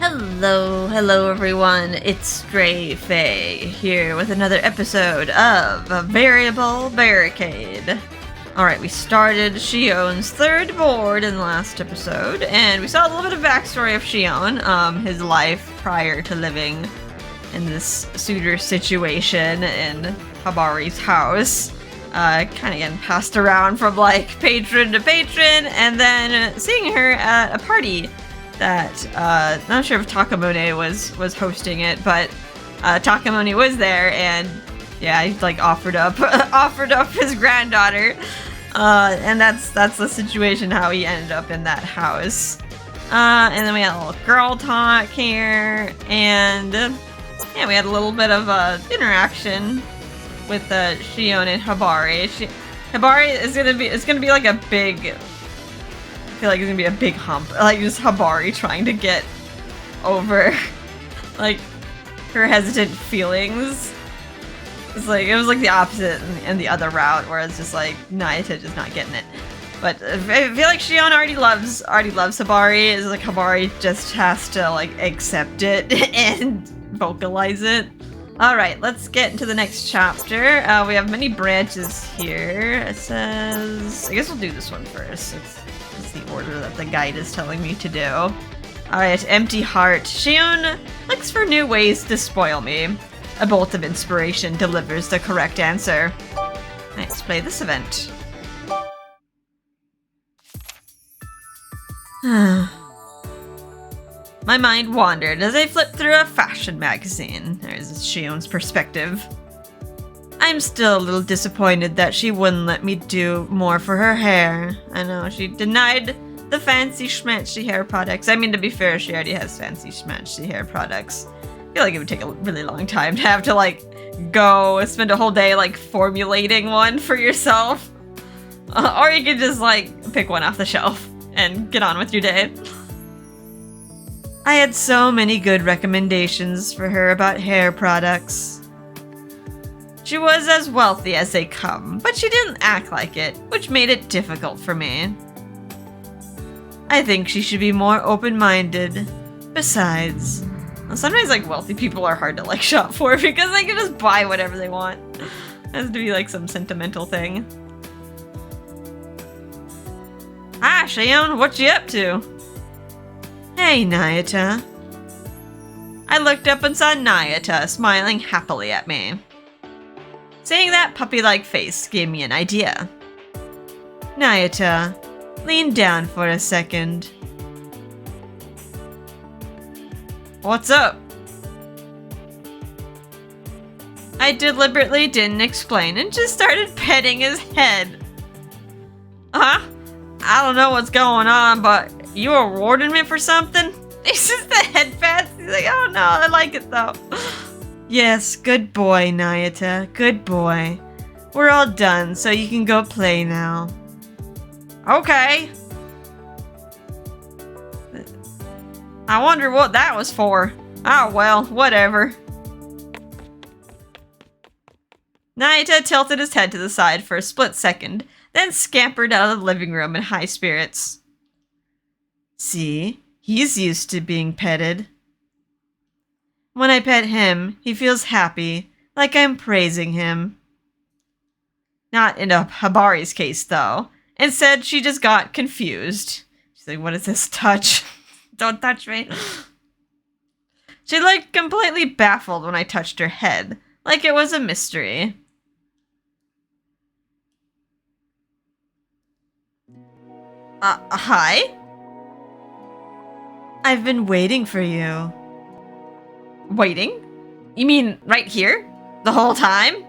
Hello everyone, it's Stray Faye here with another episode of A Variable Barricade. Alright, we started Shion's third board in the last episode, and we saw a little bit of backstory of Shion, his life prior to living in this suitor situation in Hibari's house. Kind of getting passed around from like patron to patron, and then seeing her at a party that not sure if Takamone was hosting it, but Takamone was there, and yeah, he like offered up his granddaughter, and that's the situation how he ended up in that house. And then we had a little girl talk here, and yeah, we had a little bit of interaction with Shion and Hibari. Hibari is gonna be like a big. I feel like it's gonna be a big hump, like just Hibari trying to get over like her hesitant feelings. It was like the opposite and the other route, where it's just like Nayata just not getting it. But I feel like Shion already loves Hibari. It's like Hibari just has to like accept it and vocalize it. Alright, let's get into the next chapter. We have many branches here. It says, I guess we'll do this one first. It's the order that the guide is telling me to do. Alright, empty heart. Shion looks for new ways to spoil me. A bolt of inspiration delivers the correct answer. Let's play this event. My mind wandered as I flipped through a fashion magazine. There's Shion's perspective. I'm still a little disappointed that she wouldn't let me do more for her hair. I know, she denied the fancy schmancy hair products. I mean, to be fair, she already has fancy schmancy hair products. I feel like it would take a really long time to have to, like, go spend a whole day, like, formulating one for yourself. Or you could just, like, pick one off the shelf and get on with your day. I had so many good recommendations for her about hair products. She was as wealthy as they come, but she didn't act like it, which made it difficult for me. I think she should be more open-minded. Besides, sometimes like wealthy people are hard to like shop for because they can just buy whatever they want. It has to be like some sentimental thing. Hi, Shion, what you up to? Hey, Nayata. I looked up and saw Nayata smiling happily at me. Seeing that puppy-like face gave me an idea. Nayata, lean down for a second. What's up? I deliberately didn't explain and just started petting his head. I don't know what's going on, but you rewarded me for something? It's just the head pats. He's like, I don't know, I like it though. Yes, good boy, Nayata. Good boy. We're all done, so you can go play now. Okay. I wonder what that was for. Oh well, whatever. Nayata tilted his head to the side for a split second, then scampered out of the living room in high spirits. See? He's used to being petted. When I pet him, he feels happy, like I'm praising him. Not in Hibari's case, though. Instead, she just got confused. She's like, what is this touch? Don't touch me. She looked completely baffled when I touched her head, like it was a mystery. Hi? I've been waiting for you. Waiting? You mean right here? The whole time?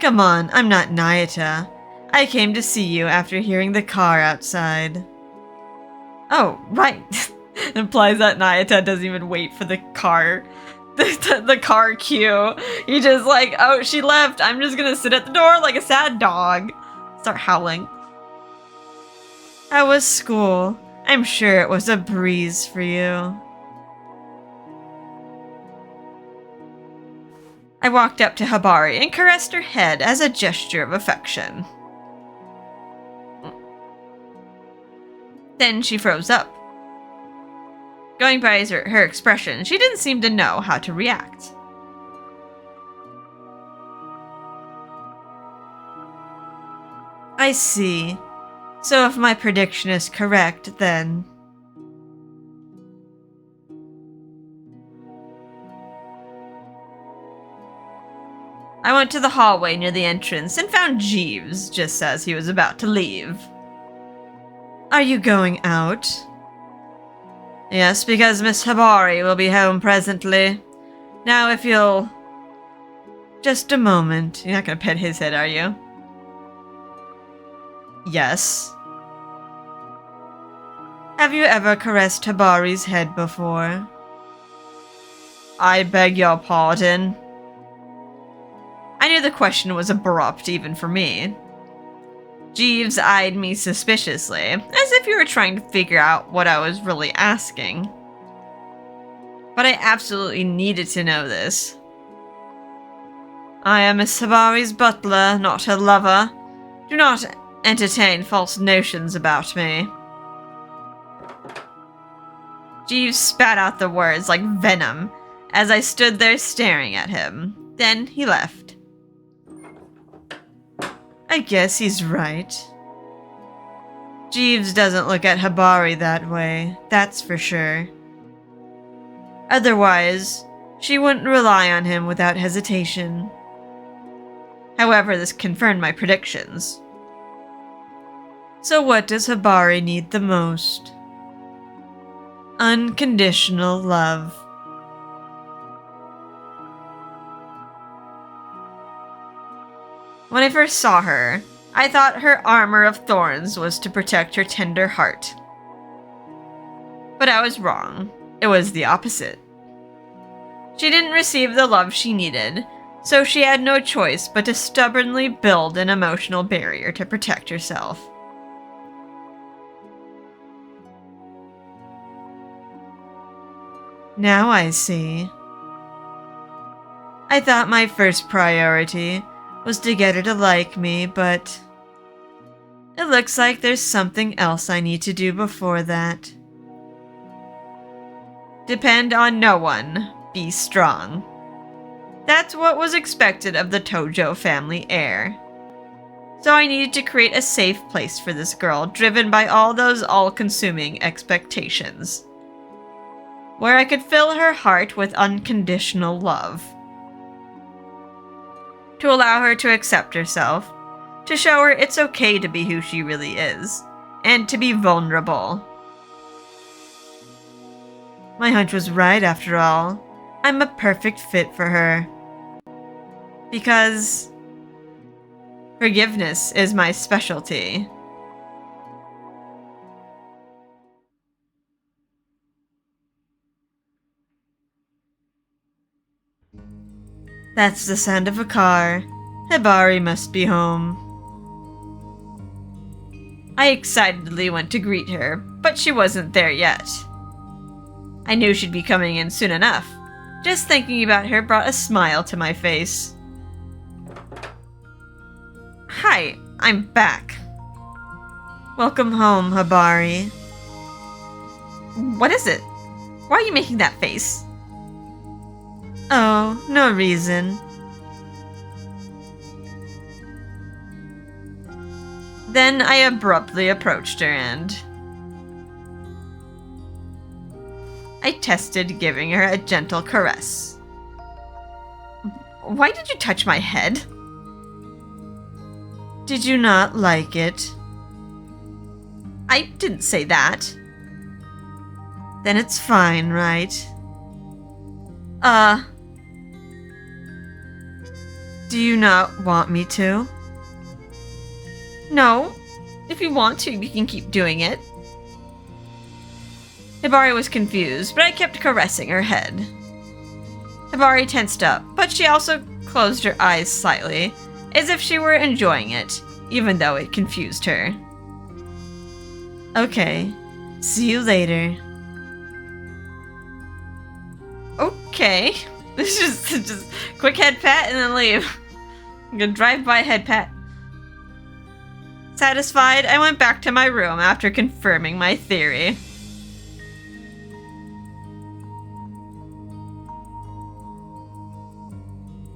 Come on, I'm not Nayata. I came to see you after hearing the car outside. Oh, right. It implies that Nayata doesn't even wait for the car. The car queue. He just like, oh, she left. I'm just gonna sit at the door like a sad dog. Start howling. How was school? I'm sure it was a breeze for you. I walked up to Hibari and caressed her head as a gesture of affection. Then she froze up. Going by her expression, she didn't seem to know how to react. I see. So if my prediction is correct, then... I went to the hallway near the entrance and found Jeeves just as he was about to leave. Are you going out? Yes, because Miss Hibari will be home presently. Now if you'll... Just a moment. You're not gonna pet his head, are you? Yes. Have you ever caressed Hibari's head before? I beg your pardon. I knew the question was abrupt even for me. Jeeves eyed me suspiciously, as if he were trying to figure out what I was really asking. But I absolutely needed to know this. I am Miss Hibari's butler, not her lover. Do not entertain false notions about me. Jeeves spat out the words like venom as I stood there staring at him. Then he left. I guess he's right. Jeeves doesn't look at Hibari that way, that's for sure. Otherwise, she wouldn't rely on him without hesitation. However, this confirmed my predictions. So what does Hibari need the most? Unconditional love. When I first saw her, I thought her armor of thorns was to protect her tender heart. But I was wrong. It was the opposite. She didn't receive the love she needed, so she had no choice but to stubbornly build an emotional barrier to protect herself. Now I see. I thought my first priority was to get her to like me, but it looks like there's something else I need to do before that. Depend on no one. Be strong. That's what was expected of the Tojo family heir. So I needed to create a safe place for this girl, driven by all those all-consuming expectations, where I could fill her heart with unconditional love. To allow her to accept herself, to show her it's okay to be who she really is, and to be vulnerable. My hunch was right after all. I'm a perfect fit for her. Because forgiveness is my specialty. That's the sound of a car. Hibari must be home. I excitedly went to greet her, but she wasn't there yet. I knew she'd be coming in soon enough. Just thinking about her brought a smile to my face. Hi, I'm back. Welcome home, Hibari. What is it? Why are you making that face? Oh, no reason. Then I abruptly approached her and I tested giving her a gentle caress. Why did you touch my head? Did you not like it? I didn't say that. Then it's fine, right? Do you not want me to? No. If you want to, you can keep doing it. Hibari was confused, but I kept caressing her head. Hibari tensed up, but she also closed her eyes slightly, as if she were enjoying it, even though it confused her. Okay. See you later. Okay. This is just quick head pat and then leave. I'm gonna drive by head pat. Satisfied, I went back to my room after confirming my theory.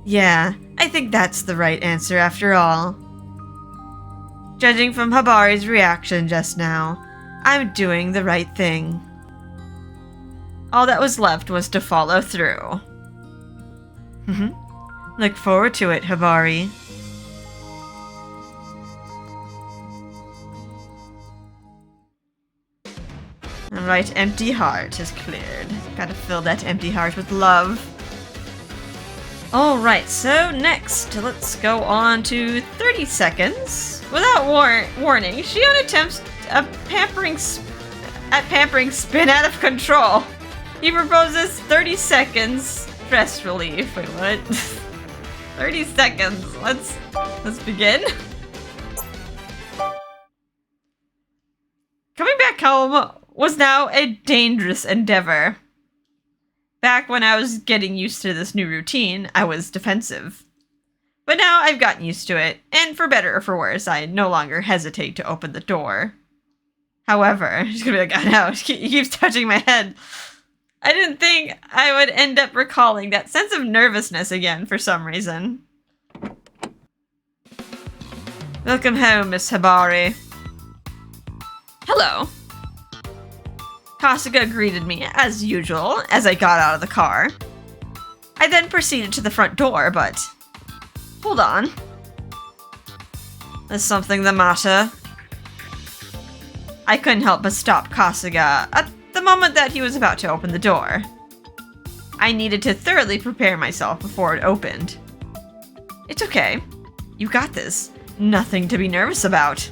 Yeah, I think that's the right answer after all. Judging from Hibari's reaction just now, I'm doing the right thing. All that was left was to follow through. Look forward to it, Hibari. Alright, empty heart is cleared. Gotta fill that empty heart with love. Alright, so next, let's go on to 30 seconds. Without warning, Shion attempts a pampering spin out of control. He proposes 30 seconds stress relief. Wait, what? 30 seconds. Let's begin. Coming back home was now a dangerous endeavor. Back when I was getting used to this new routine, I was defensive. But now I've gotten used to it, and for better or for worse, I no longer hesitate to open the door. However, she's gonna be like, oh no, he keeps touching my head. I didn't think I would end up recalling that sense of nervousness again for some reason. Welcome home, Miss Hibari. Hello. Kasuga greeted me as usual as I got out of the car. I then proceeded to the front door, but... Hold on. Is something the matter? I couldn't help but stop Kasuga at the moment that he was about to open the door. I needed to thoroughly prepare myself before it opened. It's okay. You got this. Nothing to be nervous about.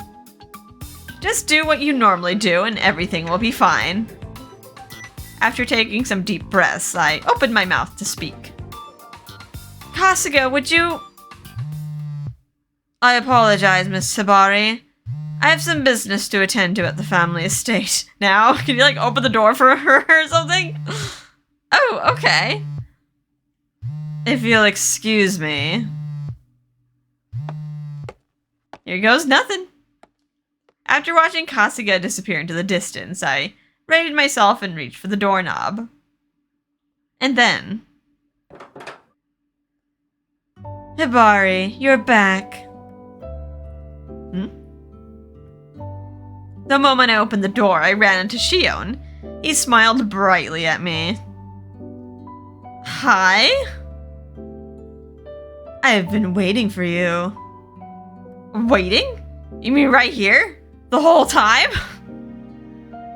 Just do what you normally do and everything will be fine. After taking some deep breaths, I opened my mouth to speak. Kasuga, would you... I apologize, Miss Hibari. I have some business to attend to at the family estate. Now, can you, like, open the door for her or something? Oh, okay. If you'll excuse me. Here goes nothing. After watching Kasuga disappear into the distance, I rated myself and reached for the doorknob. And then... Hibari, you're back. The moment I opened the door, I ran into Shion. He smiled brightly at me. Hi? I have been waiting for you. Waiting? You mean right here? The whole time?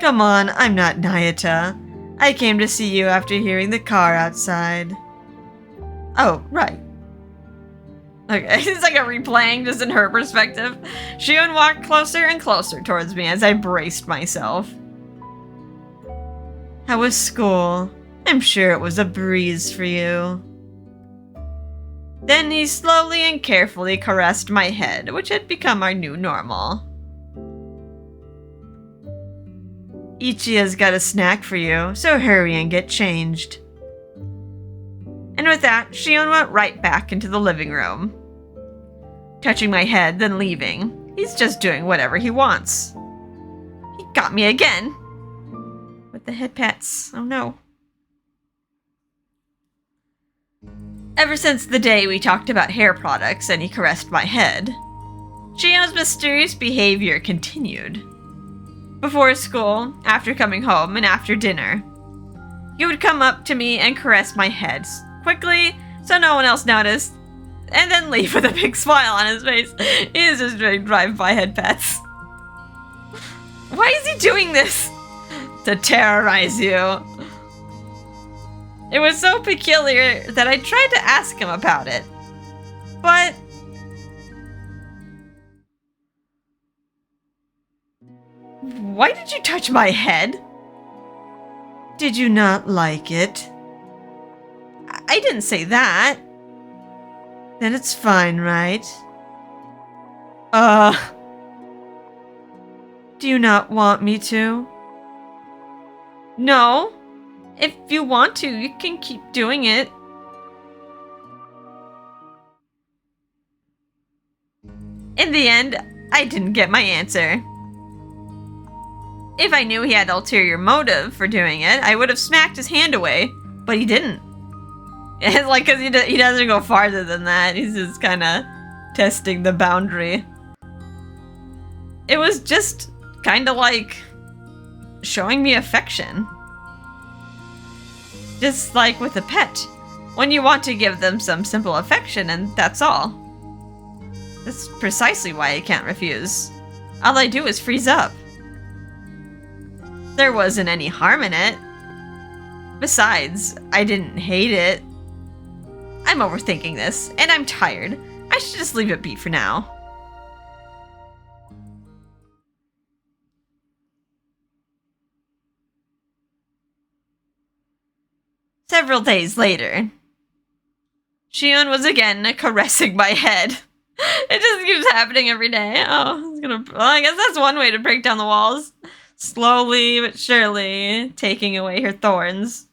Come on, I'm not Nayata. I came to see you after hearing the car outside. Oh, right. Okay, it's like a replaying just in her perspective. Shion walked closer and closer towards me as I braced myself. How was school? I'm sure it was a breeze for you. Then he slowly and carefully caressed my head, which had become our new normal. Ichiya's got a snack for you, so hurry and get changed. And with that, Shion went right back into the living room. Touching my head, then leaving. He's just doing whatever he wants. He got me again. With the head pats. Oh no. Ever since the day we talked about hair products and he caressed my head, Shion's mysterious behavior continued. Before school, after coming home, and after dinner, he would come up to me and caress my head quickly so no one else noticed, and then leave with a big smile on his face. He is just doing drive-by head pats. Why is he doing this? To terrorize you. It was so peculiar that I tried to ask him about it. But... why did you touch my head? Did you not like it? I didn't say that. Then it's fine, right? Do you not want me to? No. If you want to, you can keep doing it. In the end, I didn't get my answer. If I knew he had ulterior motive for doing it, I would have smacked his hand away, but he didn't. It's like, because he doesn't go farther than that. He's just kind of testing the boundary. It was just kind of like showing me affection. Just like with a pet. When you want to give them some simple affection, and that's all. That's precisely why I can't refuse. All I do is freeze up. There wasn't any harm in it. Besides, I didn't hate it. I'm overthinking this, and I'm tired. I should just leave it be for now. Several days later, Shion was again caressing my head. It just keeps happening every day. Oh, well, I guess that's one way to break down the walls. Slowly but surely taking away her thorns.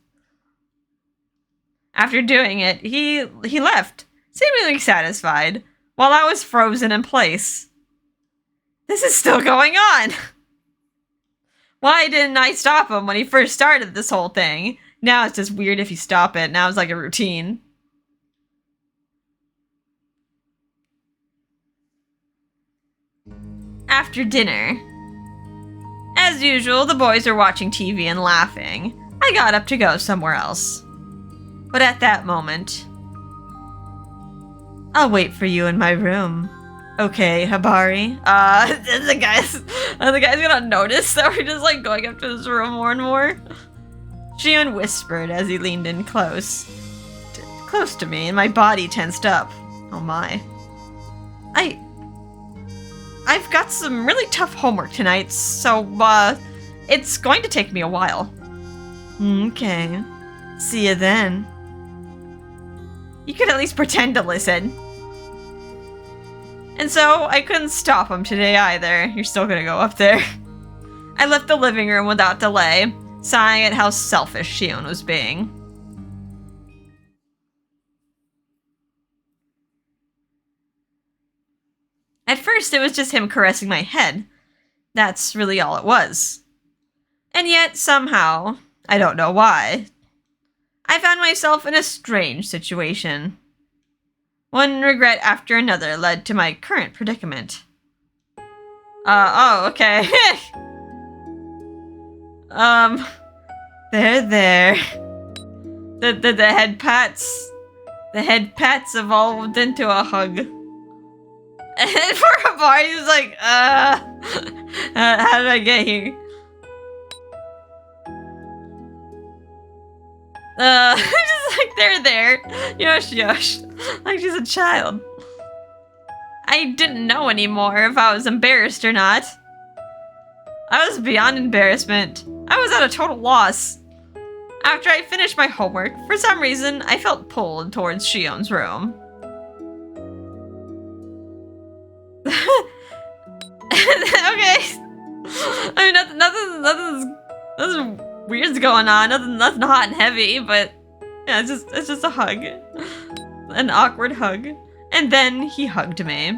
After doing it, he left, seemingly satisfied, while I was frozen in place. This is still going on! Why didn't I stop him when he first started this whole thing? Now it's just weird if you stop it. Now it's like a routine. After dinner, as usual, the boys are watching TV and laughing. I got up to go somewhere else. But at that moment, I'll wait for you in my room. Okay, Hibari. The guy's gonna notice that we're just like going up to his room more and more. Shion whispered as he leaned in close to me, and my body tensed up. Oh my. I've got some really tough homework tonight, so, it's going to take me a while. Okay. See you then. You could at least pretend to listen. And so, I couldn't stop him today either. You're still gonna go up there. I left the living room without delay, sighing at how selfish Shion was being. At first, it was just him caressing my head. That's really all it was. And yet, somehow, I don't know why, I found myself in a strange situation. One regret after another led to my current predicament. Oh, okay. There. The head pats. The head pats evolved into a hug. And for Hibari, he's like, how did I get here? Just like, they're there. Yosh. Like she's a child. I didn't know anymore if I was embarrassed or not. I was beyond embarrassment. I was at a total loss. After I finished my homework, for some reason, I felt pulled towards Shion's room. Okay. I mean, nothing weird's going on. Nothing hot and heavy, but yeah, it's just a hug, an awkward hug, and then he hugged me.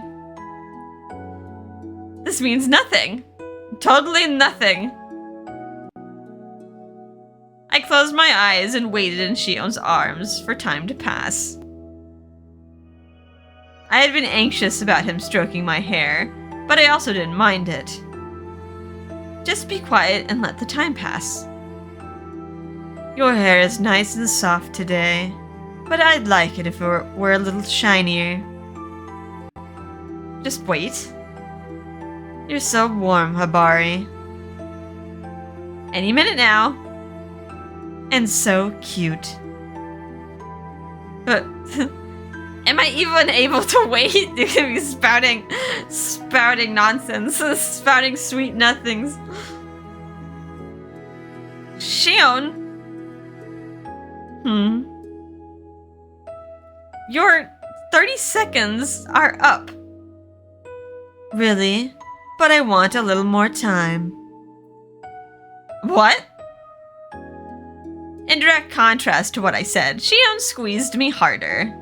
This means nothing, totally nothing. I closed my eyes and waited in Shion's arms for time to pass. I had been anxious about him stroking my hair, but I also didn't mind it. Just be quiet and let the time pass. Your hair is nice and soft today, but I'd like it if it were a little shinier. Just wait. You're so warm, Hibari. Any minute now. And so cute. But am I even able to wait? You're gonna be spouting nonsense, spouting sweet nothings. Shion? Your 30 seconds are up. Really? But I want a little more time. What? In direct contrast to what I said, Shion squeezed me harder.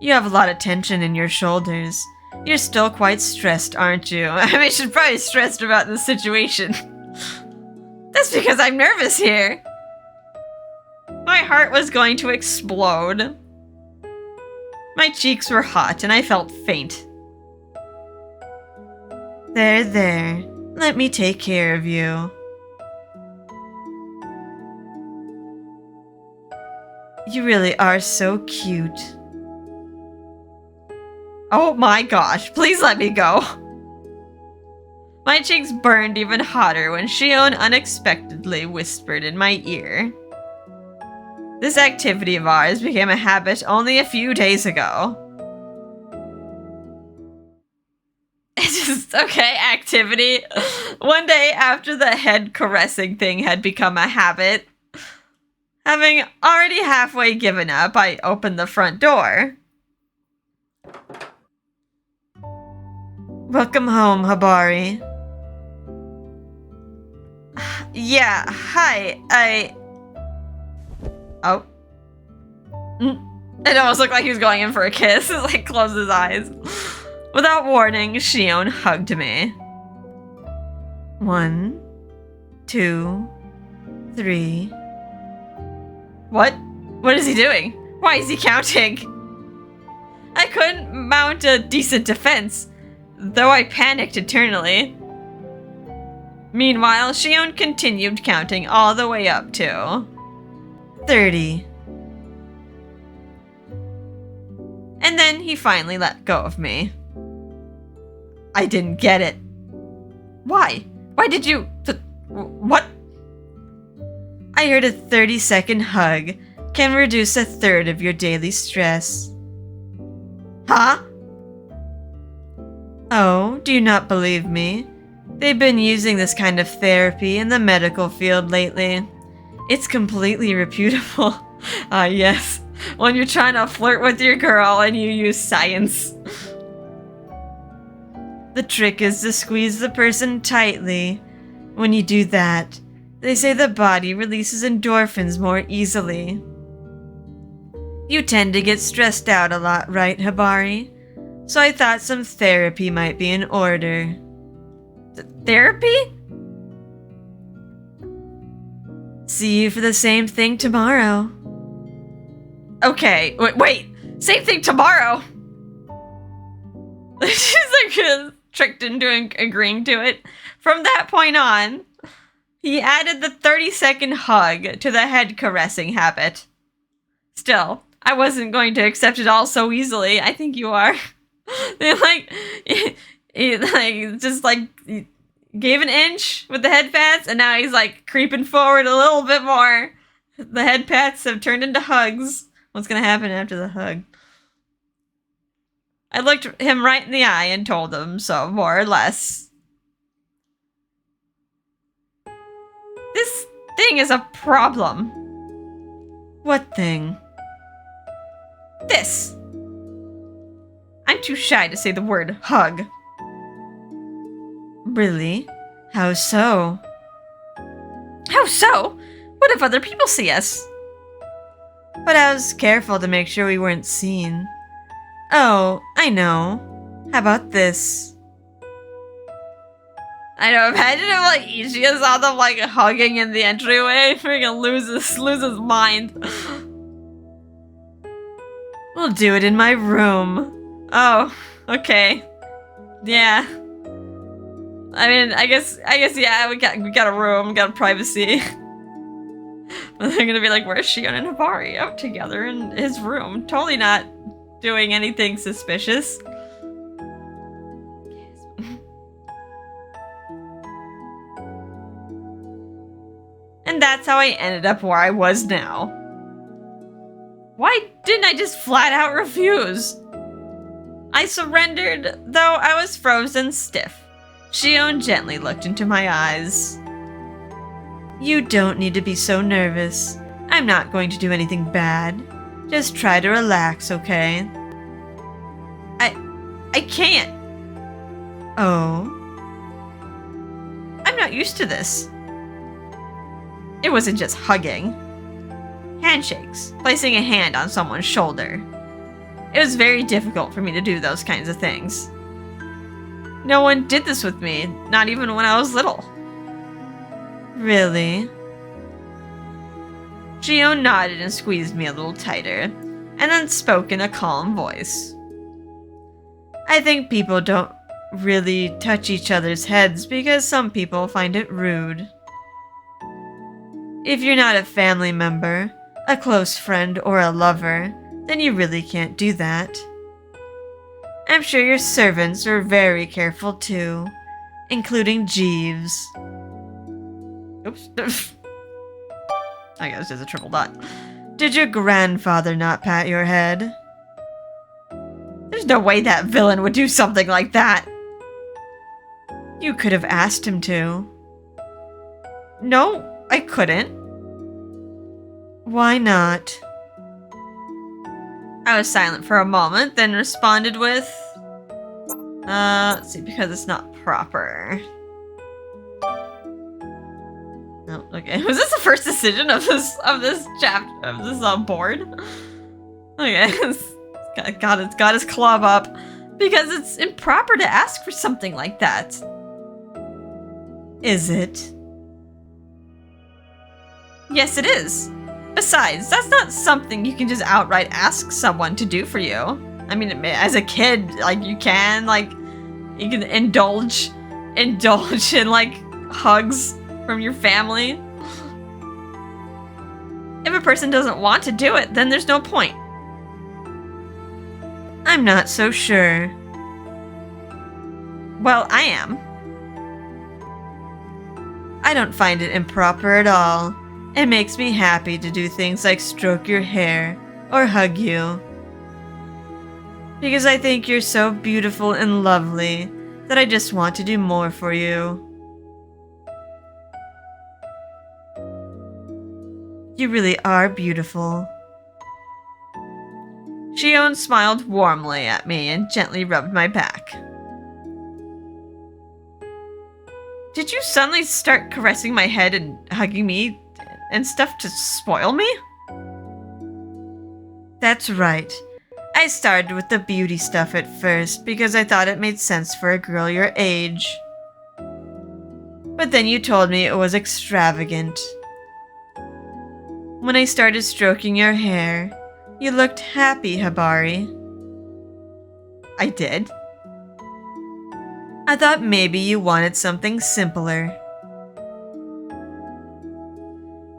You have a lot of tension in your shoulders. You're still quite stressed, aren't you? I mean, she's probably stressed about this situation. That's because I'm nervous here. Why my heart was going to explode. My cheeks were hot and I felt faint. There. Let me take care of you. You really are so cute. Oh my gosh, please let me go. My cheeks burned even hotter when Shion unexpectedly whispered in my ear. This activity of ours became a habit only a few days ago. It's just, okay, activity. One day after the head caressing thing had become a habit, having already halfway given up, I opened the front door. Welcome home, Hibari. Yeah, hi, Oh. It almost looked like he was going in for a kiss. Like, closed his eyes. Without warning, Shion hugged me. 1, 2, 3. What? What is he doing? Why is he counting? I couldn't mount a decent defense, though I panicked internally. Meanwhile, Shion continued counting all the way up to 30. And then he finally let go of me. I didn't get it. Why? Why did you... What? I heard a 30-second hug can reduce 1/3 of your daily stress. Huh? Oh, do you not believe me? They've been using this kind of therapy in the medical field lately. It's completely reputable. Yes. When you're trying to flirt with your girl and you use science. The trick is to squeeze the person tightly. When you do that, they say the body releases endorphins more easily. You tend to get stressed out a lot, right, Hibari? So I thought some therapy might be in order. Therapy? See you for the same thing tomorrow. Okay, wait, same thing tomorrow? She's like tricked into agreeing to it. From that point on, he added the 30-second hug to the head caressing habit. Still, I wasn't going to accept it all so easily. I think you are. He gave an inch with the head pats, and now he's like creeping forward a little bit more. The head pats have turned into hugs. What's gonna happen after the hug? I looked him right in the eye and told him so, more or less. This thing is a problem. What thing? This. I'm too shy to say the word hug. Really? How so? How so? What if other people see us? But I was careful to make sure we weren't seen. Oh, I know. How about this? I know, imagine if like Ichigo saw them like hugging in the entryway. Freaking lose his mind. We'll do it in my room. Oh, okay. Yeah. I mean, I guess, yeah, we got a room, got a privacy. They're gonna be like, where's Shion and Hibari? Out together in his room. Totally not doing anything suspicious. And that's how I ended up where I was now. Why didn't I just flat out refuse? I surrendered, though I was frozen stiff. Shion gently looked into my eyes. You don't need to be so nervous. I'm not going to do anything bad. Just try to relax, okay? I can't. Oh? I'm not used to this. It wasn't just hugging. Handshakes, placing a hand on someone's shoulder. It was very difficult for me to do those kinds of things. No one did this with me, not even when I was little. Really? Shion nodded and squeezed me a little tighter, and then spoke in a calm voice. I think people don't really touch each other's heads because some people find it rude. If you're not a family member, a close friend, or a lover, then you really can't do that. I'm sure your servants are very careful too, including Jeeves. Oops. I guess there's a triple dot. Did your grandfather not pat your head? There's no way that villain would do something like that. You could have asked him to. No, I couldn't. Why not? I was silent for a moment, then responded with, let's see, because it's not proper. Oh, okay. Was this the first decision of this chapter, of this board? Okay, it's got his club up because it's improper to ask for something like that. Is it? Yes, it is. Besides, that's not something you can just outright ask someone to do for you. I mean, as a kid, like, you can indulge in, like, hugs from your family. If a person doesn't want to do it, then there's no point. I'm not so sure. Well, I am. I don't find it improper at all. It makes me happy to do things like stroke your hair or hug you. Because I think you're so beautiful and lovely that I just want to do more for you. You really are beautiful. Shion smiled warmly at me and gently rubbed my back. Did you suddenly start caressing my head and hugging me and stuff to spoil me? That's right. I started with the beauty stuff at first because I thought it made sense for a girl your age. But then you told me it was extravagant. When I started stroking your hair, you looked happy, Hibari. I did. I thought maybe you wanted something simpler.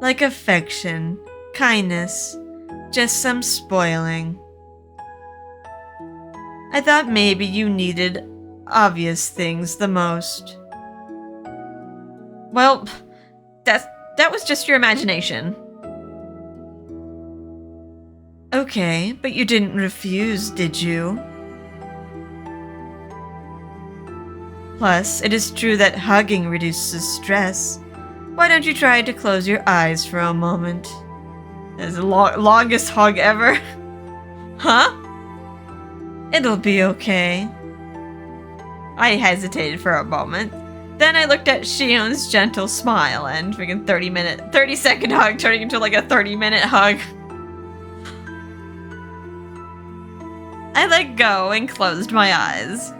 Like affection, kindness, just some spoiling. I thought maybe you needed obvious things the most. Well, that was just your imagination. Okay, but you didn't refuse, did you? Plus, it is true that hugging reduces stress. Why don't you try to close your eyes for a moment? That's the longest hug ever. Huh? It'll be okay. I hesitated for a moment. Then I looked at Shion's gentle smile and freaking 30-second hug turning into like a 30-minute hug. I let go and closed my eyes.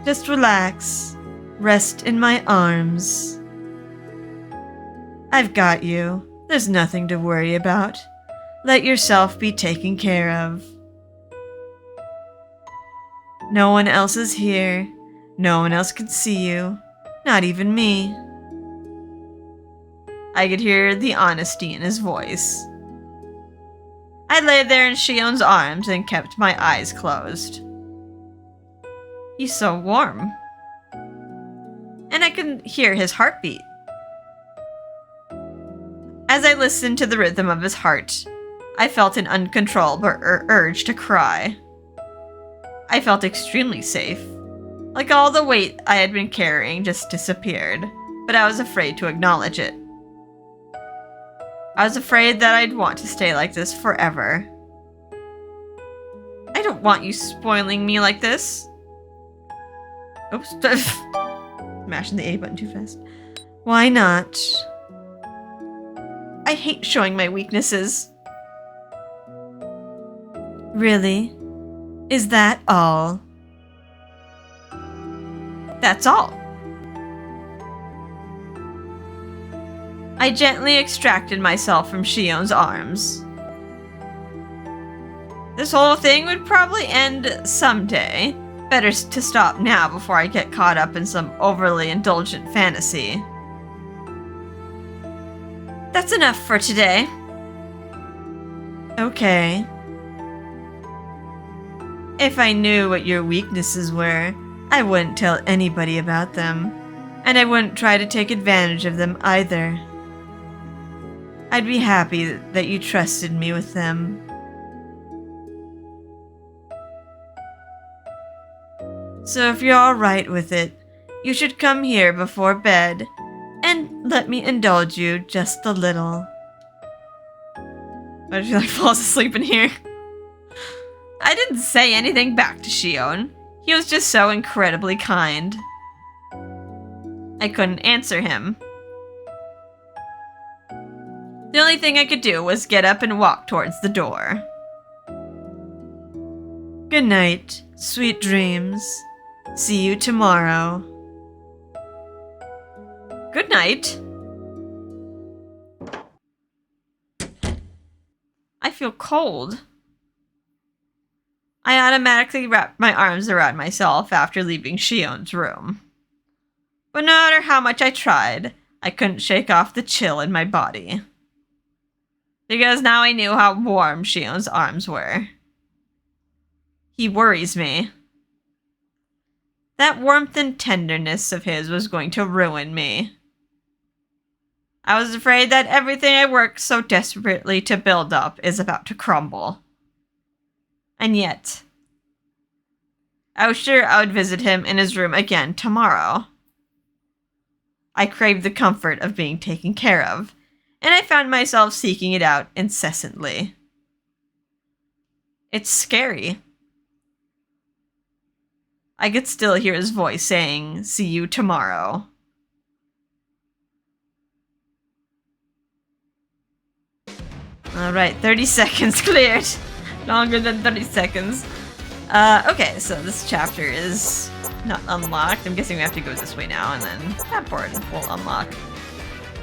Just relax. Rest in my arms. I've got you. There's nothing to worry about. Let yourself be taken care of. No one else is here. No one else can see you. Not even me. I could hear the honesty in his voice. I lay there in Shion's arms and kept my eyes closed. He's so warm. And I could hear his heartbeat. As I listened to the rhythm of his heart, I felt an uncontrollable urge to cry. I felt extremely safe. Like all the weight I had been carrying just disappeared, but I was afraid to acknowledge it. I was afraid that I'd want to stay like this forever. I don't want you spoiling me like this. Oops. Mashing the A button too fast. Why not? I hate showing my weaknesses. Really? Is that all? That's all. I gently extracted myself from Shion's arms. This whole thing would probably end someday. Better to stop now before I get caught up in some overly indulgent fantasy. That's enough for today. Okay. If I knew what your weaknesses were, I wouldn't tell anybody about them, and I wouldn't try to take advantage of them either. I'd be happy that you trusted me with them. So if you're alright with it, you should come here before bed, and let me indulge you just a little. What if he falls asleep in here? I didn't say anything back to Shion. He was just so incredibly kind. I couldn't answer him. The only thing I could do was get up and walk towards the door. Good night, sweet dreams. See you tomorrow. Good night. I feel cold. I automatically wrapped my arms around myself after leaving Shion's room. But no matter how much I tried, I couldn't shake off the chill in my body. Because now I knew how warm Shion's arms were. He worries me. That warmth and tenderness of his was going to ruin me. I was afraid that everything I worked so desperately to build up is about to crumble. And yet, I was sure I would visit him in his room again tomorrow. I craved the comfort of being taken care of, and I found myself seeking it out incessantly. It's scary. I could still hear his voice saying, "See you tomorrow." Alright, 30 seconds cleared. Longer than 30 seconds. Okay, so this chapter is not unlocked. I'm guessing we have to go this way now, and then that board will unlock.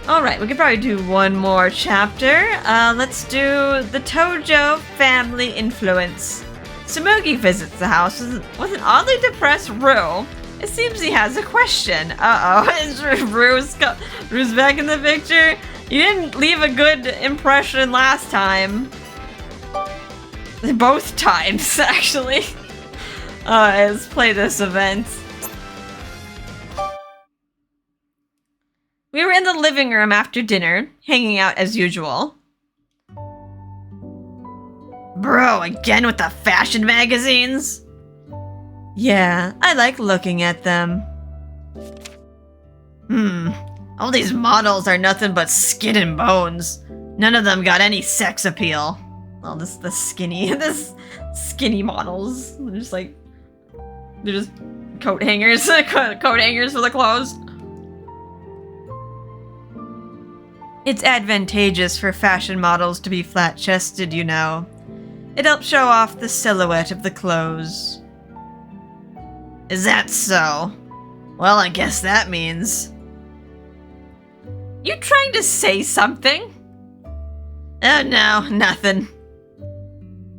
Alright, we could probably do one more chapter. Let's do the Tojo family influence. Tsumugi visits the house with an oddly depressed Rue. It seems he has a question. Uh-oh, is Rue's back in the picture? You didn't leave a good impression last time. Both times, actually. Let's play this event. We were in the living room after dinner, hanging out as usual. Bro, again with the fashion magazines? Yeah, I like looking at them. All these models are nothing but skin and bones. None of them got any sex appeal. Oh, the skinny models. They're just coat hangers, coat hangers for the clothes. It's advantageous for fashion models to be flat-chested, you know. It helps show off the silhouette of the clothes. Is that so? Well, I guess that means... You trying to say something? Oh no, nothing.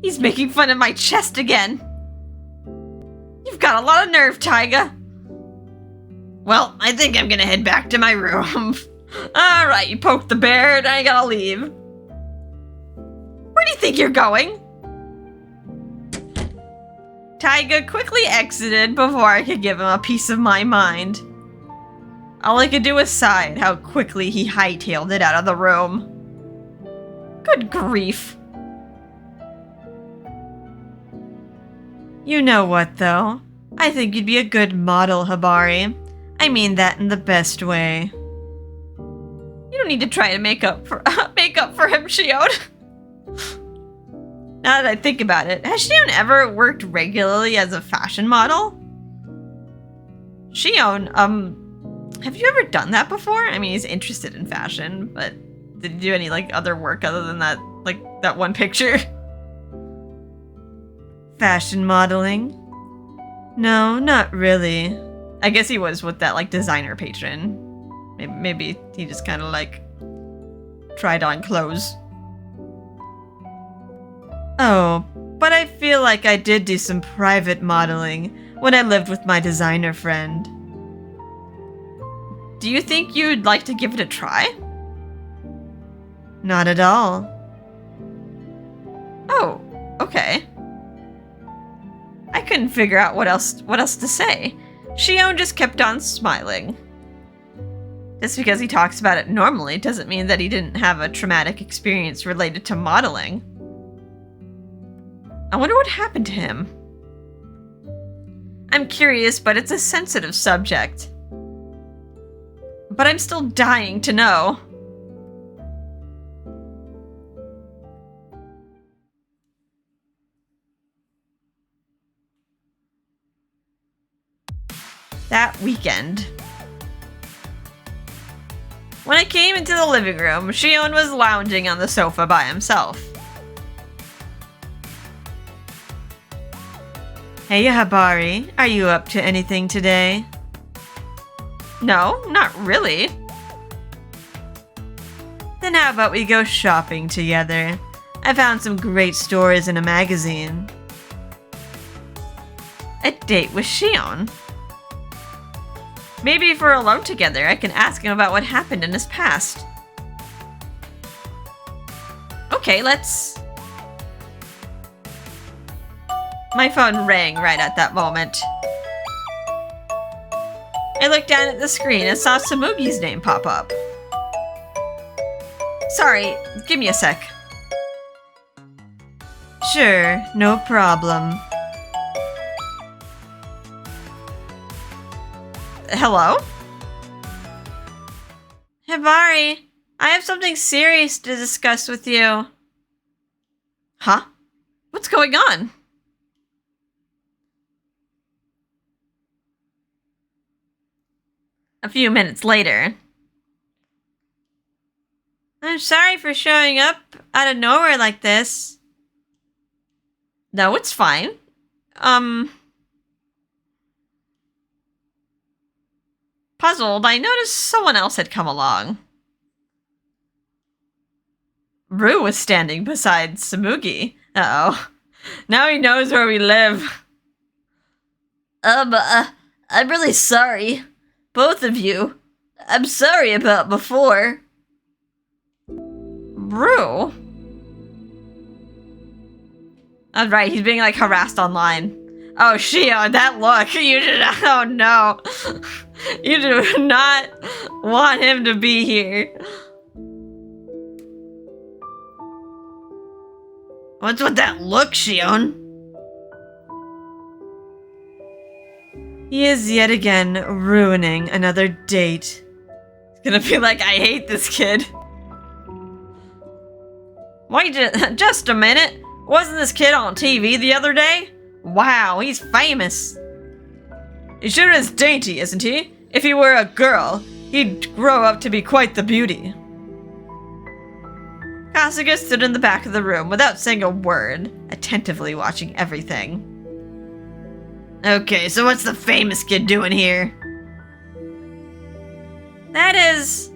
He's making fun of my chest again. You've got a lot of nerve, Taiga. Well, I think I'm gonna head back to my room. Alright, you poked the bear, and I gotta leave. Where do you think you're going? Taiga quickly exited before I could give him a piece of my mind. All I could do was sigh at how quickly he hightailed it out of the room. Good grief. You know what, though? I think you'd be a good model, Hibari. I mean that in the best way. You don't need to try to make up for him, Shion. Now that I think about it, has Shion ever worked regularly as a fashion model? Shion, have you ever done that before? I mean, he's interested in fashion, but did he do any, other work other than that, that one picture? Fashion modeling? No, not really. I guess he was with that, designer patron. Maybe he just kind of, tried on clothes. Oh, but I feel like I did do some private modeling when I lived with my designer friend. Do you think you'd like to give it a try? Not at all. Oh, okay. I couldn't figure out what else to say. Shion just kept on smiling. Just because he talks about it normally doesn't mean that he didn't have a traumatic experience related to modeling. I wonder what happened to him. I'm curious, but it's a sensitive subject. But I'm still dying to know. That weekend. When I came into the living room, Shion was lounging on the sofa by himself. Hey, Hibari, are you up to anything today? No, not really. Then how about we go shopping together? I found some great stores in a magazine. A date with Shion. Maybe if we're alone together, I can ask him about what happened in his past. Okay, let's... My phone rang right at that moment. I looked down at the screen and saw Tsumugi's name pop up. Sorry, give me a sec. Sure, no problem. Hello? Hibari, I have something serious to discuss with you. Huh? What's going on? A few minutes later. I'm sorry for showing up out of nowhere like this. No, it's fine. Puzzled, I noticed someone else had come along. Rue was standing beside Tsumugi. Uh-oh. Now he knows where we live. I'm really sorry. Both of you. I'm sorry about before. Rue? Oh, right, he's being, like, harassed online. Oh, Shion, that look. You did not... Oh, no. You do not want him to be here. What's with that look, Shion? He is yet again ruining another date. It's gonna be like, I hate this kid. Wait just a minute. Wasn't this kid on TV the other day? Wow, he's famous. He sure is dainty, isn't he? If he were a girl, he'd grow up to be quite the beauty. Kasuga stood in the back of the room without saying a word, attentively watching everything. Okay, so what's the famous kid doing here? That is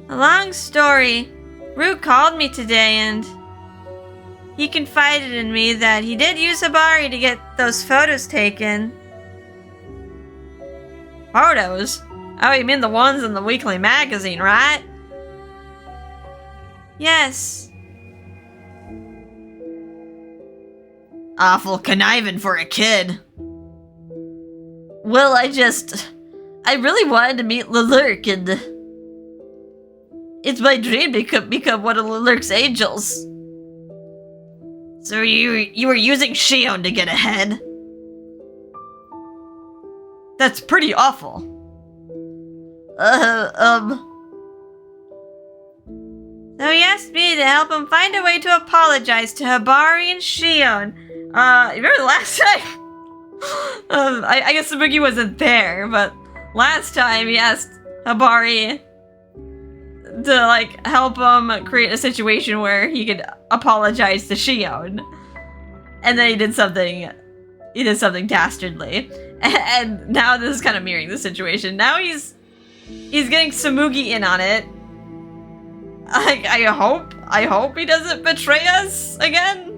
a long story. Rue called me today and he confided in me that he did use Hibari to get those photos taken. Photos? Oh, you mean the ones in the weekly magazine, right? Yes. Awful conniving for a kid. Well, I really wanted to meet Lelurk, and it's my dream to become one of Lelurk's angels. So you were using Shion to get ahead? That's pretty awful. So he asked me to help him find a way to apologize to Hibari and Shion. Remember the last time? I guess Tsumugi wasn't there, but last time he asked Hibari to, like, help him create a situation where he could apologize to Shion. And then he did something dastardly. And now this is kind of mirroring the situation. Now he's getting Tsumugi in on it. Like, I hope he doesn't betray us again.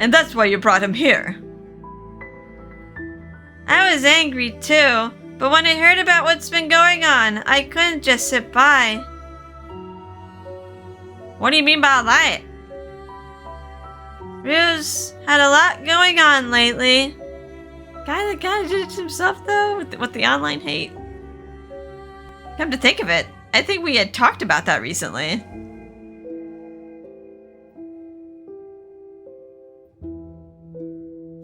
And that's why you brought him here. I was angry too, but when I heard about what's been going on, I couldn't just sit by. What do you mean by that? Ryu's had a lot going on lately. Kinda did it himself though, with the online hate. Come to think of it, I think we had talked about that recently.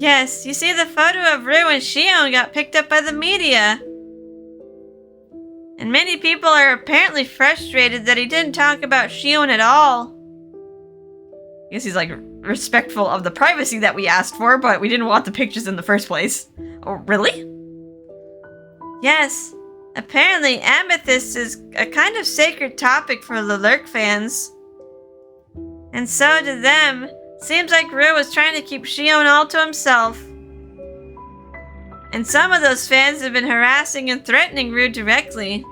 Yes, you see the photo of Ryu and Shion got picked up by the media. And many people are apparently frustrated that he didn't talk about Shion at all. I guess he's like respectful of the privacy that we asked for, but we didn't want the pictures in the first place. Oh, really? Yes. Apparently, Amethyst is a kind of sacred topic for the Lurk fans. And so to them, seems like Ryu was trying to keep Shion all to himself. And some of those fans have been harassing and threatening Ryu directly.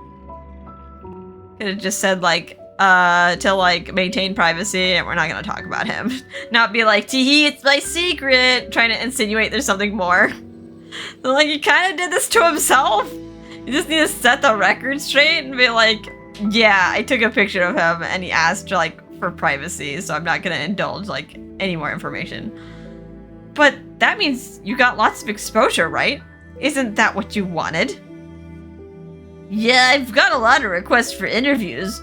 Could have just said like, to like maintain privacy and we're not gonna talk about him. Not be like, tee-hee, it's my secret, trying to insinuate there's something more. So like, he kind of did this to himself. You just need to set the record straight and be like, yeah, I took a picture of him and he asked like for privacy, so I'm not gonna indulge like any more information. But that means you got lots of exposure, right? Isn't that what you wanted? Yeah, I've got a lot of requests for interviews.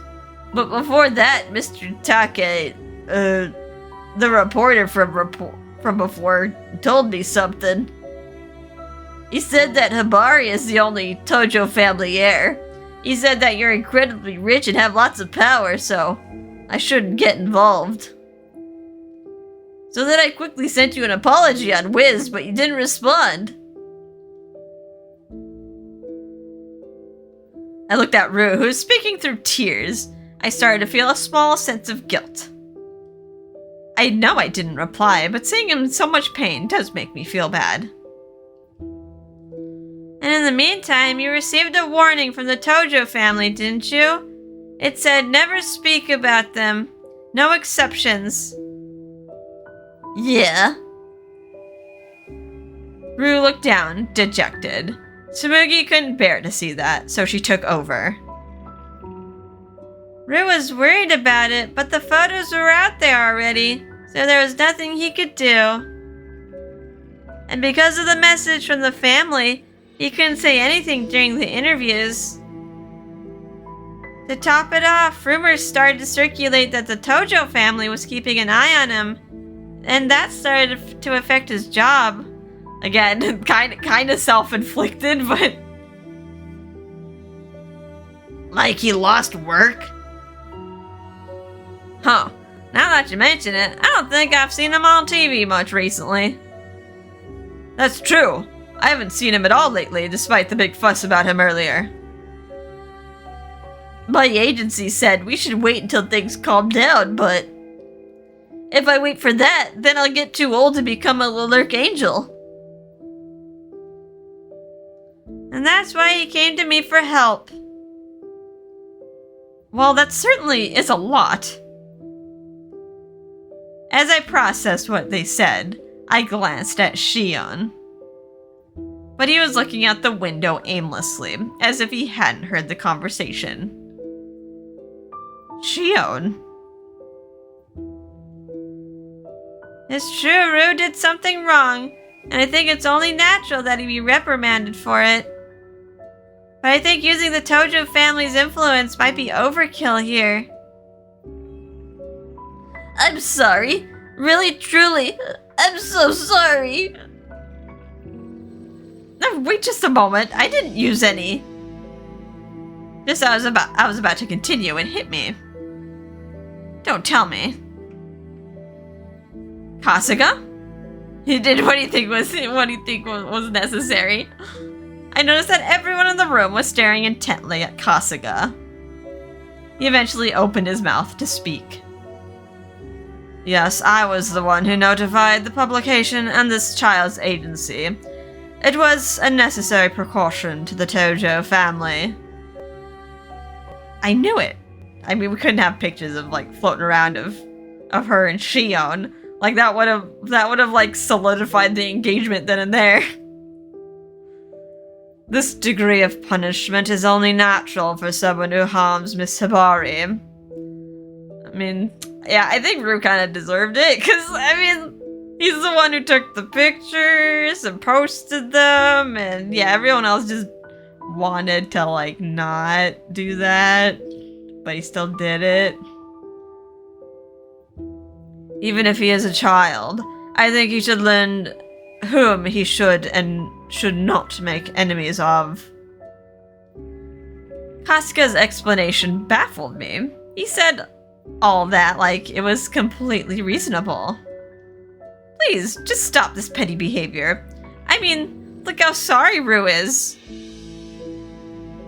But before that, Mr. Take, the reporter from before, told me something. He said that Hibari is the only Tojo family heir. He said that you're incredibly rich and have lots of power, so I shouldn't get involved. So then I quickly sent you an apology on Wiz, but you didn't respond. I looked at Ryu, who was speaking through tears. I started to feel a small sense of guilt. I know I didn't reply, but seeing him in so much pain does make me feel bad. And in the meantime, you received a warning from the Tojo family, didn't you? It said never speak about them. No exceptions. Yeah. Ryu looked down, dejected. Tsumugi couldn't bear to see that, so she took over. Ryu was worried about it, but the photos were out there already, so there was nothing he could do. And because of the message from the family, he couldn't say anything during the interviews. To top it off, rumors started to circulate that the Tojo family was keeping an eye on him, and that started to affect his job. Again, kind of self-inflicted, but... Like he lost work? Huh. Now that you mention it, I don't think I've seen him on TV much recently. That's true. I haven't seen him at all lately, despite the big fuss about him earlier. My agency said we should wait until things calm down, but... If I wait for that, then I'll get too old to become a Lurk Angel. And that's why he came to me for help. Well, that certainly is a lot. As I processed what they said, I glanced at Shion. But he was looking out the window aimlessly, as if he hadn't heard the conversation. Shion? It's true, Ryu did something wrong, and I think it's only natural that he be reprimanded for it. But I think using the Tojo family's influence might be overkill here. I'm sorry. Really, truly, I'm so sorry. No, wait just a moment. I didn't use any. Just I was about to continue and hit me. Don't tell me. Kasuga? He did what he think was necessary. I noticed that everyone in the room was staring intently at Kasuga. He eventually opened his mouth to speak. Yes, I was the one who notified the publication and this child's agency. It was a necessary precaution to the Tojo family. I knew it. I mean, we couldn't have pictures of, like, floating around of her and Shion. Like, that would have, like, solidified the engagement then and there. This degree of punishment is only natural for someone who harms Miss Hibari. I mean, yeah, I think Rue kind of deserved it, because, I mean, he's the one who took the pictures and posted them, and yeah, everyone else just wanted to, like, not do that, but he still did it. Even if he is a child, I think he should learn whom he should and should not make enemies of. Kasuga's explanation baffled me. He said all that like it was completely reasonable. Please, just stop this petty behavior. I mean, look how sorry Rue is.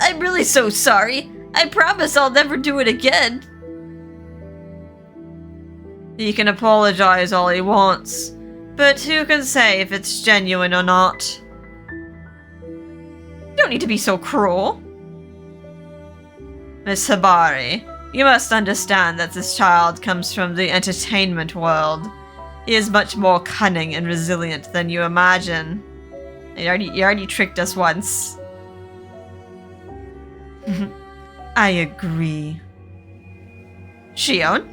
I'm really so sorry. I promise I'll never do it again. He can apologize all he wants, but who can say if it's genuine or not? You don't need to be so cruel. Miss Hibari, you must understand that this child comes from the entertainment world. He is much more cunning and resilient than you imagine. You already tricked us once. I agree. Shion?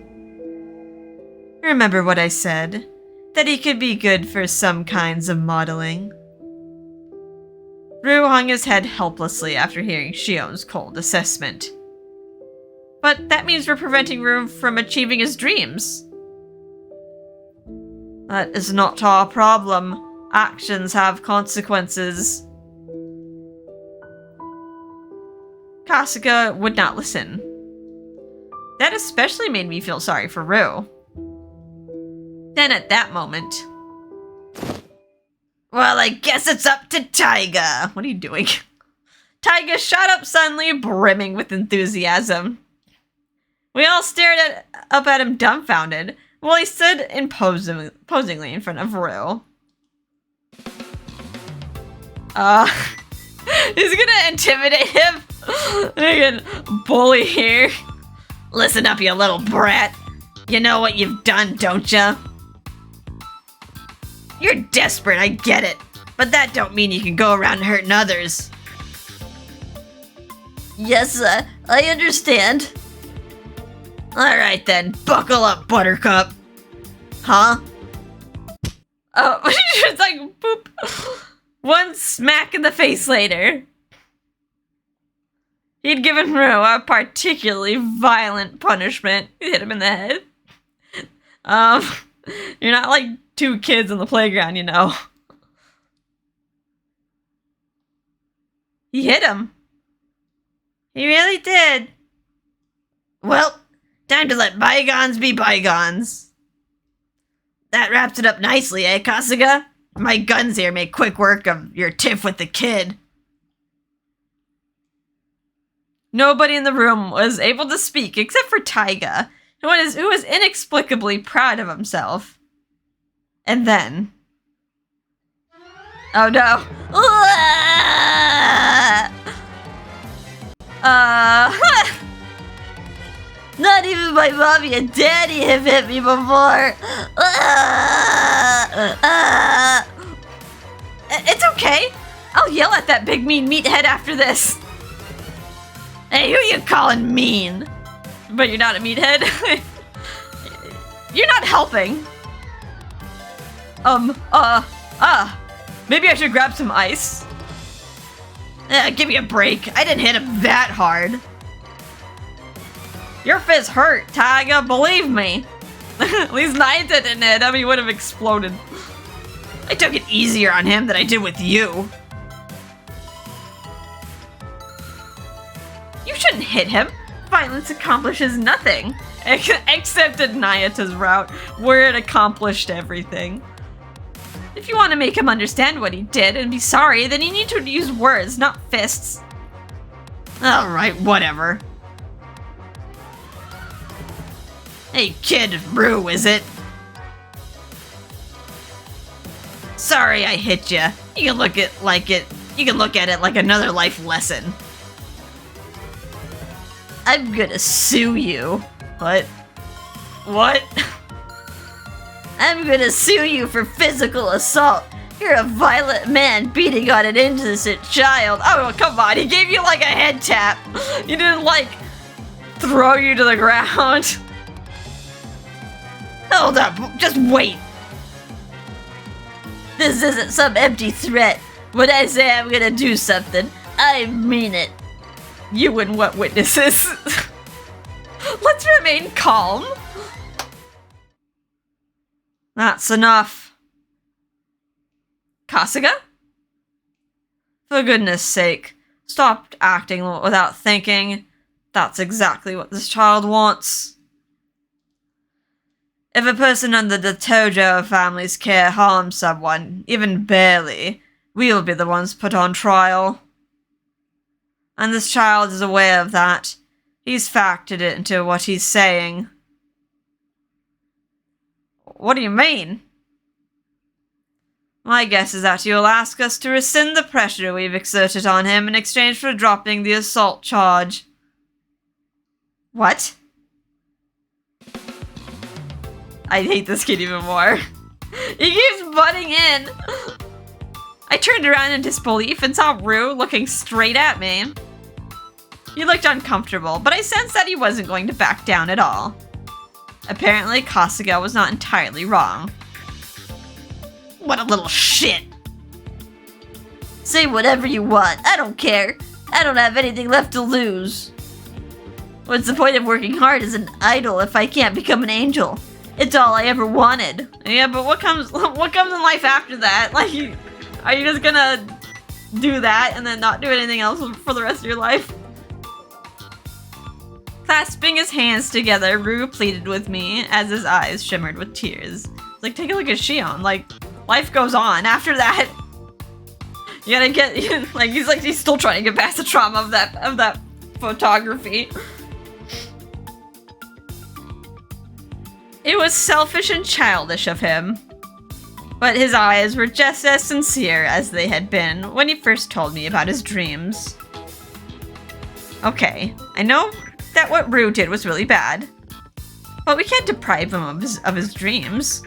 Remember what I said? That he could be good for some kinds of modeling. Rue hung his head helplessly after hearing Shion's cold assessment. But that means we're preventing Rue from achieving his dreams. That is not our problem. Actions have consequences. Kasuga would not listen. That especially made me feel sorry for Rue. Then at that moment... Well, I guess it's up to Taiga. What are you doing? Taiga shot up suddenly, brimming with enthusiasm. We all stared up at him dumbfounded, while he stood imposingly in front of Rue. He's gonna intimidate him? Again, bully here. Listen up, you little brat. You know what you've done, don't ya? You're desperate, I get it. But that don't mean you can go around hurting others. Yes, I understand. Alright then, buckle up, Buttercup. Huh? Oh, it's like, boop. One smack in the face later. He'd given Rue a particularly violent punishment. He hit him in the head. You're not like 2 kids on the playground, you know. He hit him. He really did. Well, time to let bygones be bygones. That wraps it up nicely, eh, Kasuga? My guns here make quick work of your tiff with the kid. Nobody in the room was able to speak except for Taiga, who was inexplicably proud of himself. And then... Oh no. Not even my mommy and daddy have hit me before. It's okay. I'll yell at that big mean meathead after this. Hey, who you calling mean? But you're not a meathead. You're not helping. Maybe I should grab some ice. Give me a break. I didn't hit him that hard. Your fist hurt, Taiga, believe me. At least Naita didn't hit him, he would have exploded. I took it easier on him than I did with you. You shouldn't hit him. Violence accomplishes nothing. Except at Nayata's route, where it accomplished everything. If you want to make him understand what he did and be sorry, then you need to use words, not fists. Alright, whatever. Hey kid, Rue, is it? Sorry I hit ya. You can look at it like another life lesson. I'm gonna sue you. What? What? I'm gonna sue you for physical assault. You're a violent man beating on an innocent child. Oh, come on. He gave you like a head tap. He didn't like throw you to the ground. Hold up. Just wait. This isn't some empty threat. When I say I'm gonna do something, I mean it. You and what witnesses? Let's remain calm. That's enough. Kasuga? For goodness sake, stop acting without thinking. That's exactly what this child wants. If a person under the Tojo family's care harms someone, even barely, we'll be the ones put on trial. And this child is aware of that. He's factored it into what he's saying. What do you mean? My guess is that you'll ask us to rescind the pressure we've exerted on him in exchange for dropping the assault charge. What? I hate this kid even more. He keeps butting in. I turned around in disbelief and saw Rue looking straight at me. He looked uncomfortable, but I sensed that he wasn't going to back down at all. Apparently, Kasuga was not entirely wrong. What a little shit! Say whatever you want, I don't care. I don't have anything left to lose. What's the point of working hard as an idol if I can't become an angel? It's all I ever wanted. Yeah, but what comes in life after that? Like, are you just gonna do that and then not do anything else for the rest of your life? Clasping his hands together, Rue pleaded with me as his eyes shimmered with tears. Like, take a look at Shion. Like, life goes on after that. You gotta get, like, he's still trying to get past the trauma of that photography. It was selfish and childish of him, but his eyes were just as sincere as they had been when he first told me about his dreams. Okay, I know that what Rue did was really bad, but we can't deprive him of his dreams.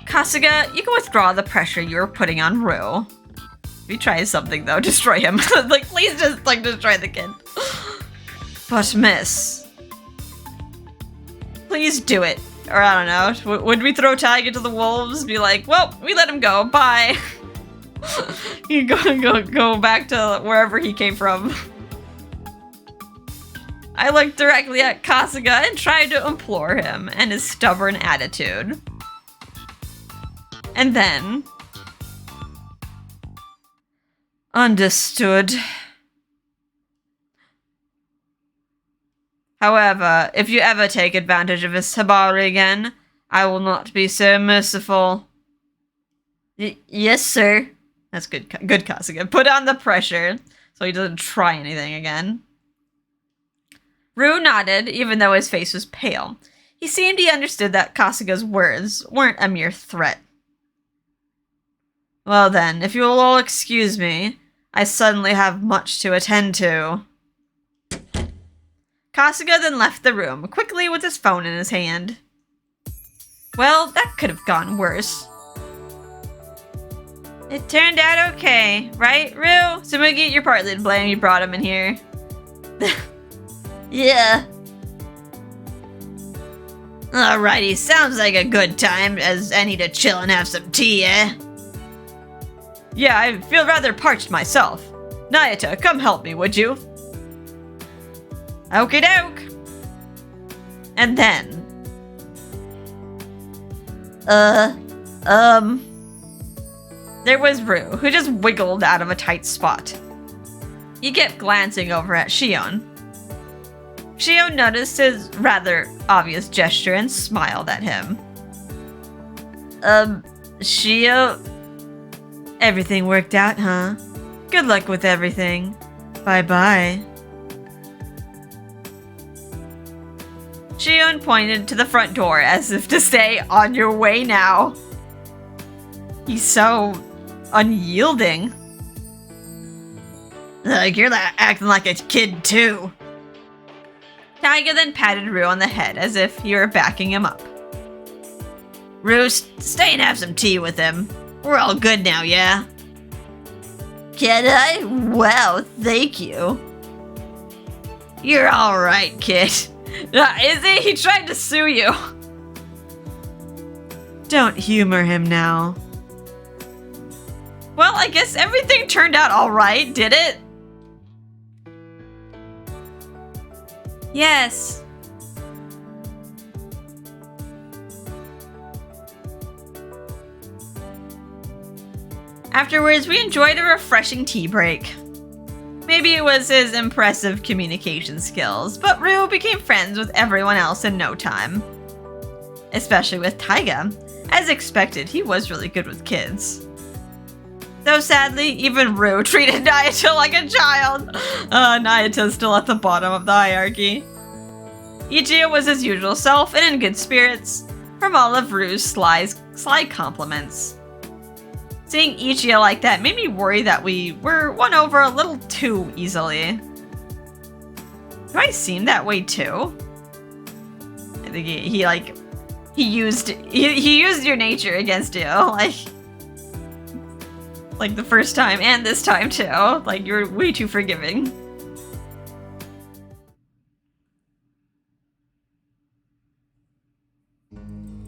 Kasuga, you can withdraw the pressure you were putting on Rue. If he tries something though, destroy him. Like, please just, like, destroy the kid. But miss, please do it. Or I don't know, would we throw Taiga to the wolves? Be like, well, we let him go, bye. You go back to wherever he came from. I looked directly at Kasuga and tried to implore him and his stubborn attitude. And then... Understood. However, if you ever take advantage of his Hibari again, I will not be so merciful. Yes, sir. That's good, Kasuga. Put on the pressure so he doesn't try anything again. Rue nodded, even though his face was pale. He seemed he understood that Kasuga's words weren't a mere threat. Well then, if you will all excuse me, I suddenly have much to attend to. Kasuga then left the room, quickly with his phone in his hand. Well, that could have gone worse. It turned out okay, right, Rue? Tsumugi, you're partly to blame, you brought him in here. Yeah. Alrighty, sounds like a good time as any to chill and have some tea, eh? Yeah, I feel rather parched myself. Nayata, come help me, would you? Okie doke. And then... There was Rue, who just wiggled out of a tight spot. He kept glancing over at Shion. Shion noticed his rather obvious gesture and smiled at him. Shio... Everything worked out, huh? Good luck with everything. Bye-bye. Shion pointed to the front door as if to say, on your way now. He's so unyielding. You're acting like a kid too. Taiga then patted Rue on the head as if he were backing him up. Rue, stay and have some tea with him. We're all good now, yeah? Can I? Wow, thank you. You're alright, kid. Is he? He tried to sue you. Don't humor him now. Well, I guess everything turned out alright, did it? Yes. Afterwards, we enjoyed a refreshing tea break. Maybe it was his impressive communication skills, but Rue became friends with everyone else in no time. Especially with Taiga. As expected, he was really good with kids. Though sadly, even Rue treated Nayata like a child. Nayata's still at the bottom of the hierarchy. Ichia was his usual self and in good spirits from all of Rue's sly compliments. Seeing Ichia like that made me worry that we were won over a little too easily. Do I seem that way too? I think he used your nature against you, like the first time and this time too. Like, you're way too forgiving.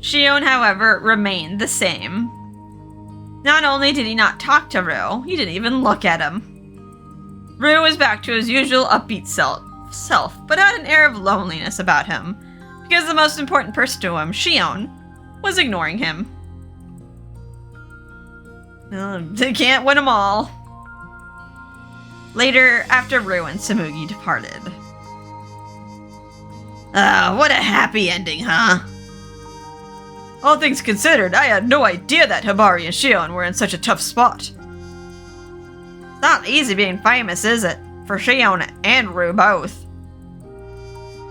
Shion, however, remained the same. Not only did he not talk to Rue, he didn't even look at him. Rue was back to his usual upbeat self, but had an air of loneliness about him, because the most important person to him, Shion, was ignoring him. They can't win them all. Later, after Rue and Samugi departed. What a happy ending, huh? All things considered, I had no idea that Hibari and Shion were in such a tough spot. It's not easy being famous, is it? For Shion and Rue both.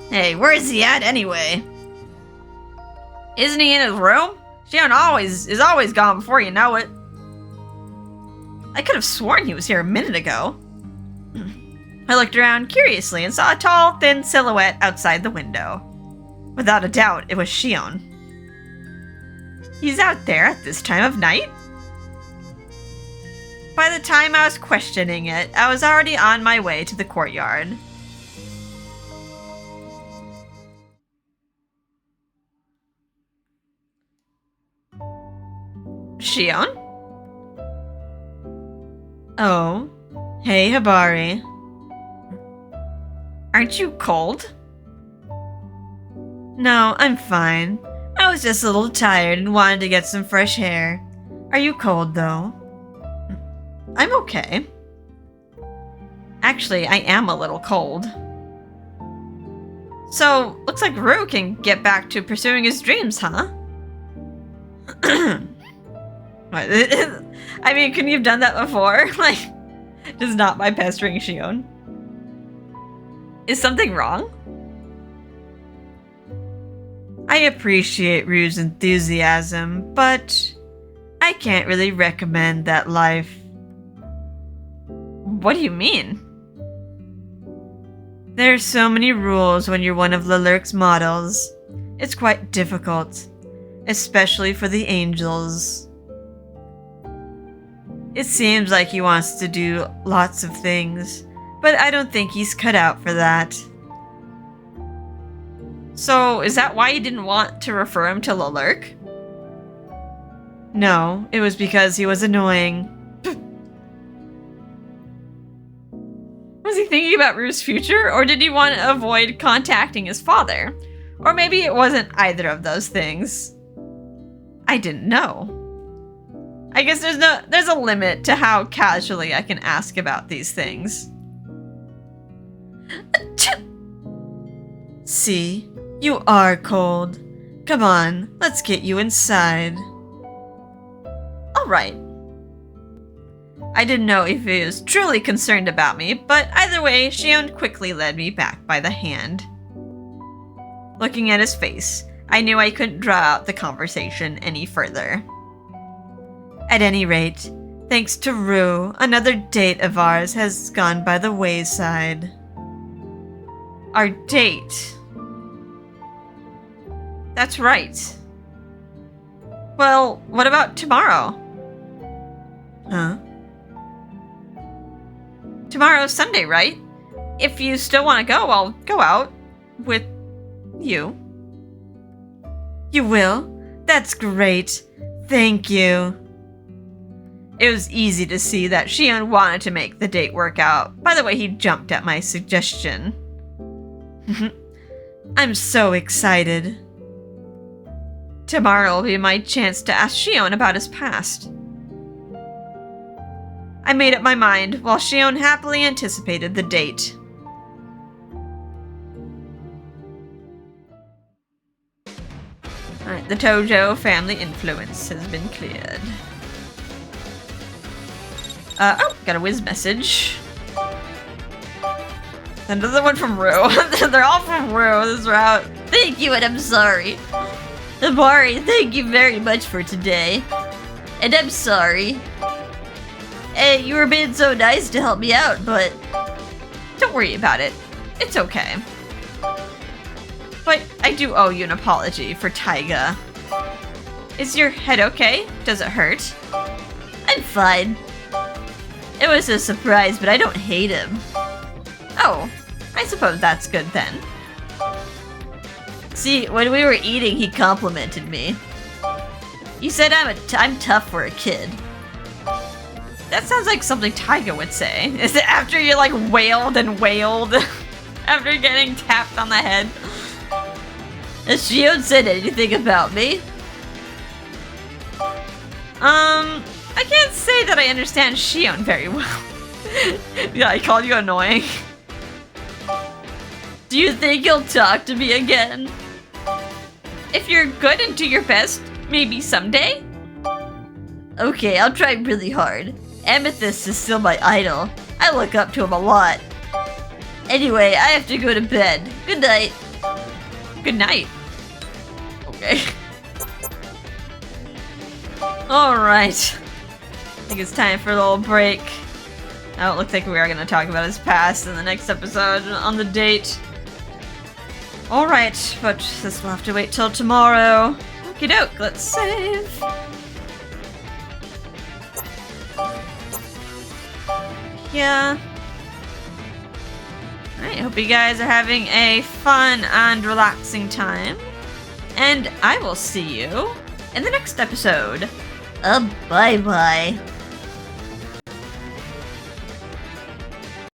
Hey, where's he at anyway? Isn't he in his room? Shion is always gone before you know it. I could have sworn he was here a minute ago. I looked around curiously and saw a tall, thin silhouette outside the window. Without a doubt, it was Shion. He's out there at this time of night? By the time I was questioning it, I was already on my way to the courtyard. Shion? Oh, hey Hibari. Aren't you cold? No, I'm fine. I was just a little tired and wanted to get some fresh air. Are you cold, though? I'm okay. Actually, I am a little cold. So, looks like Rue can get back to pursuing his dreams, huh? I mean, couldn't you have done that before? Like, just not by pestering Shion. Is something wrong? I appreciate Rue's enthusiasm, but I can't really recommend that life. What do you mean? There's so many rules when you're one of Lalurk's models. It's quite difficult, especially for the angels. It seems like he wants to do lots of things, but I don't think he's cut out for that. So, is that why you didn't want to refer him to Lalurk? No, it was because he was annoying. Was he thinking about Rue's future, or did he want to avoid contacting his father? Or maybe it wasn't either of those things. I didn't know. I guess there's a limit to how casually I can ask about these things. See? You are cold. Come on, let's get you inside. Alright. I didn't know if he was truly concerned about me, but either way, Shion quickly led me back by the hand. Looking at his face, I knew I couldn't draw out the conversation any further. At any rate, Thanks to Rue, another date of ours has gone by the wayside. Our date. That's right. Well, what about tomorrow? Huh? Tomorrow's Sunday, right? If you still want to go, I'll go out with you. You will? That's great. Thank you. It was easy to see that Shion wanted to make the date work out. By the way, he jumped at my suggestion. I'm so excited. Tomorrow will be my chance to ask Shion about his past. I made up my mind while Shion happily anticipated the date. Alright, the Tojo family influence has been cleared. Oh, got a whiz message. Another one from Rue. They're all from Rue this route. Thank you, and I'm sorry. Hibari, thank you very much for today. And I'm sorry. Hey, you were being so nice to help me out, but don't worry about it. It's okay. But I do owe you an apology for Taiga. Is your head okay? Does it hurt? I'm fine. It was a surprise, but I don't hate him. Oh, I suppose that's good then. See, when we were eating, he complimented me. He said I'm tough for a kid. That sounds like something Taiga would say. Is it after you like wailed and wailed after getting tapped on the head? Has Shion said anything about me? I can't say that I understand Shion very well. Yeah, I called you annoying. Do you think you'll talk to me again? If you're good and do your best, maybe someday? Okay, I'll try really hard. Amethyst is still my idol. I look up to him a lot. Anyway, I have to go to bed. Good night. Good night. Okay. Alright. I think it's time for a little break. Now it looks like we are going to talk about his past in the next episode on the date. Alright, but this will have to wait till tomorrow. Okie doke, let's save. Yeah. Alright, hope you guys are having a fun and relaxing time. And I will see you in the next episode. Bye-bye.